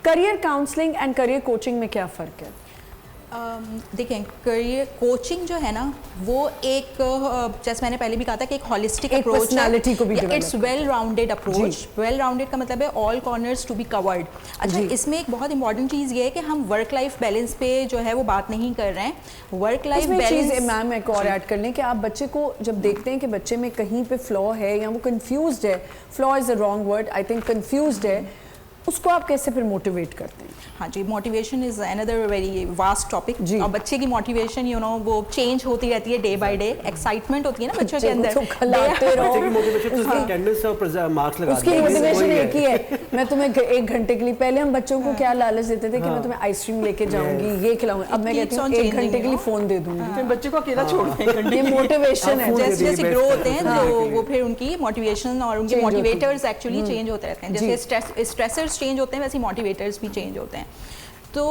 Career counselling and career coaching में क्या फ़र्क है? देखें, करियर कोचिंग जो है ना वो एक जैसे मैंने पहले भी कहा था कि एक हॉलिस्टिक अप्रोच, पर्सनालिटी को भी it's well rounded approach. Well rounded का मतलब है all corners to be covered. अच्छा, इसमें एक बहुत इंपॉर्टेंट चीज़ ये है कि हम वर्क लाइफ बैलेंस पे जो है वो बात नहीं कर रहे हैं। वर्क लाइफ बैलेंस, मैम एक और ऐड कर लें कि आप बच्चे को जब देखते हैं कि बच्चे में कहीं पे फ्लॉ है या वो कंफ्यूज्ड है, flaw is a wrong word, I think confused है, उसको आप कैसे फिर मोटिवेट करते हैं? हाँ जी, motivation is another very vast topic. और बच्चे की मोटिवेशन वो चेंज होती रहती है डे बाय डे। एक्साइटमेंट होती है ना बच्चों के अंदर, उसकी मोटिवेशन एक ही है, मैं तुम्हें 1 घंटे के लिए, पहले हम बच्चों को क्या लालच देते थे कि मैं तुम्हें आइसक्रीम लेके जाऊंगी, ये खिलाऊंगी, अब मैं कहती हूँ 1 घंटे के लिए फोन दे दूंगी, बच्चे को अकेला छोड़ दें। ये मोटिवेशन है। जैसे जैसे ग्रो होते हैं तो वो फिर उनकी मोटिवेशन और उनके मोटिवेटर्स एक्चुअली चेंज होते रहते हैं। जैसे स्ट्रेसर्स चेंज होते हैं वैसे मोटिवेटर्स भी चेंज होते हैं। तो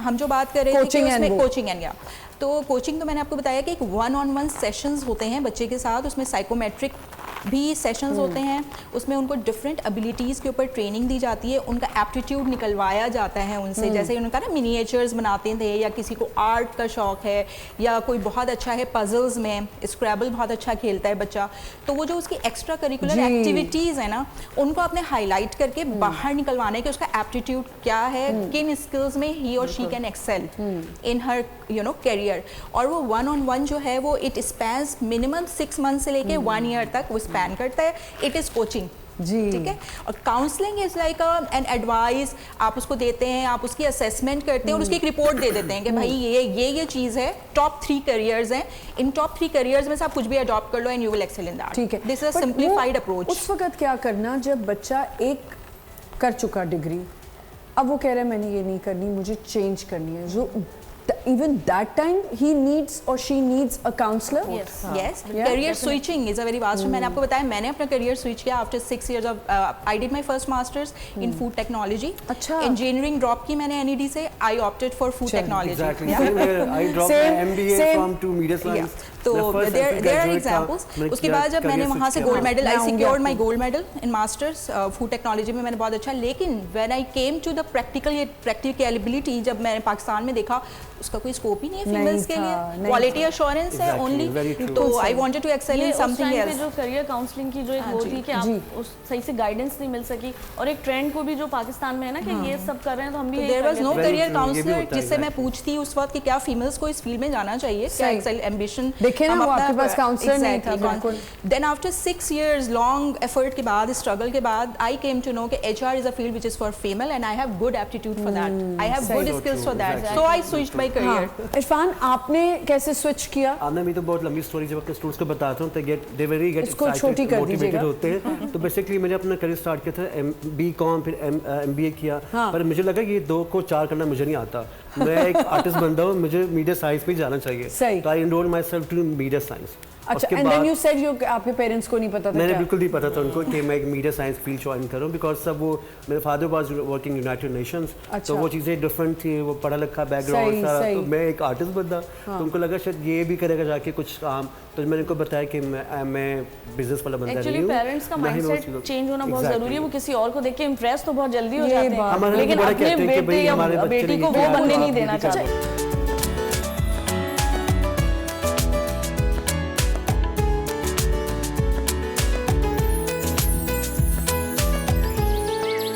हम जो बात कर रहे थे कि उसमें कोचिंग एंड तो कोचिंग तो मैंने आपको बताया कि एक 1-on-1 सेशंस होते हैं बच्चे के साथ, उसमें साइकोमेट्रिक भी सेशंस होते हैं, उसमें उनको डिफरेंट एबिलिटीज़ के ऊपर ट्रेनिंग दी जाती है, उनका एप्टीट्यूड निकलवाया जाता है उनसे। जैसे उनका ना मिनिएचर्स बनाते थे, या किसी को आर्ट का शौक़ है, या कोई बहुत अच्छा है पजल्स में, स्क्रैबल बहुत अच्छा खेलता है बच्चा, तो वो जो उसकी एक्स्ट्रा करिकुलर एक्टिविटीज़ है ना उनको आपने हाईलाइट करके बाहर निकलवाने के उसका एप्टीट्यूड क्या है, किन स्किल्स में ही और she can excel in her career. और वो 1-on-1 जो है वो इट स्पैन्स मिनिमम 6 मंथ से लेके 1 ईयर तक वो स्पैन करता है। इट इज़ कोचिंग, ठीक है। और counselling is like an advice, आप उसको देते हैं, आप उसकी असेसमेंट करते हैं और उसकी एक रिपोर्ट दे देते हैं कि भाई ये चीज़ है, टॉप 3 करियर्स हैं, इन टॉप 3 करियर्स में से आप कुछ भी अडॉप्ट कर लो and you will excel in that. ठीक है, this is a simplified approach. उस वक्त क्या करना जब बच्चा एक कर चुका डिग्री, अब वो कह रहा है मैंने ये नहीं करनी, मुझे चेंज करनी है, जो even that time he needs or she needs a counselor? Yes. Career switching is a very vast. मैंने आपको बताया मैंने अपना career switch किया after 6 years of I did my first masters in food technology. अच्छा. Engineering drop की मैंने NED से, I opted for food technology. Exactly. I dropped my MBA from to media science. तो there are examples. उसके बाद जब मैंने वहाँ से gold medal, I secured my gold medal in masters food technology में, मैंने बहुत अच्छा। लेकिन when I came to the practicality, जब मैंने पाकिस्तान में देखा उसका कोई स्कोप ही नहीं है फीमेल्स के लिए, क्वालिटी एश्योरेंस है ओनली, तो I wanted to excel in something else. जो करियर काउंसलिंग की जो एक वो थी कि आप उस सही से गाइडेंस नहीं मिल सकी, और एक ट्रेंड को भी जो पाकिस्तान में है ना कि ये सब कर रहे हैं तो हम भी there was no career counsellor जिससे मैं पूछती उस वक्त कि क्या फीमेल्स को इस फील्ड में जाना चाहिए, क्या एक्सेल एम्बिशन, देखे ना वो आपके पास काउंसलर नहीं था बिल्कुल। Then after 6 years long effort के बाद, स्ट्रगल के बाद, आई केम टू नो कि HR is a field which is for female and I have good aptitude for that, I have good skills for that, so I switched my career. Irfan, आपने कैसे switch किया? आना भी तो बहुत लंबी story, जब अपने स्टूडेंट्स को बताता हूँ तो they very get excited, motivated होते हैं। तो बेसिकली मैंने अपना करियर स्टार्ट किया था, BCom फिर MBA किया, पर मुझे लगा ये 2 को 4 करना मुझे नहीं आता, मैं एक आर्टिस्ट बंदा हूँ, मुझे मीडिया साइंस में जाना चाहिए, तो I enrolled myself to media science. अच्छा, एंड देन यू सेड आपके पेरेंट्स को नहीं पता था? मैंने बिल्कुल नहीं पता था उनको कि मैं एक मीडिया साइंस फील्ड ज्वाइन करूँ, बिकॉज सब वो मेरे father was working United Nations, तो वो चीज़ें डिफरेंट थी, वो पढ़ा लिखा बैकग्राउंड था, तो मैं एक आर्टिस्ट बंदा, तो उनको लगा शायद ये भी करेगा जाके कुछ काम, तो मैंने उनको बताया कि मैं बिजनेस वाला बंदा नहीं हूँ। एक्चुअली पेरेंट्स का माइंडसेट चेंज होना बहुत जरूरी है, वो किसी और को देख के इंप्रेस तो बहुत जल्दी हो जाते हैं, लेकिन अपने बेटे या बेटी को वो बनने नहीं देना चाहते।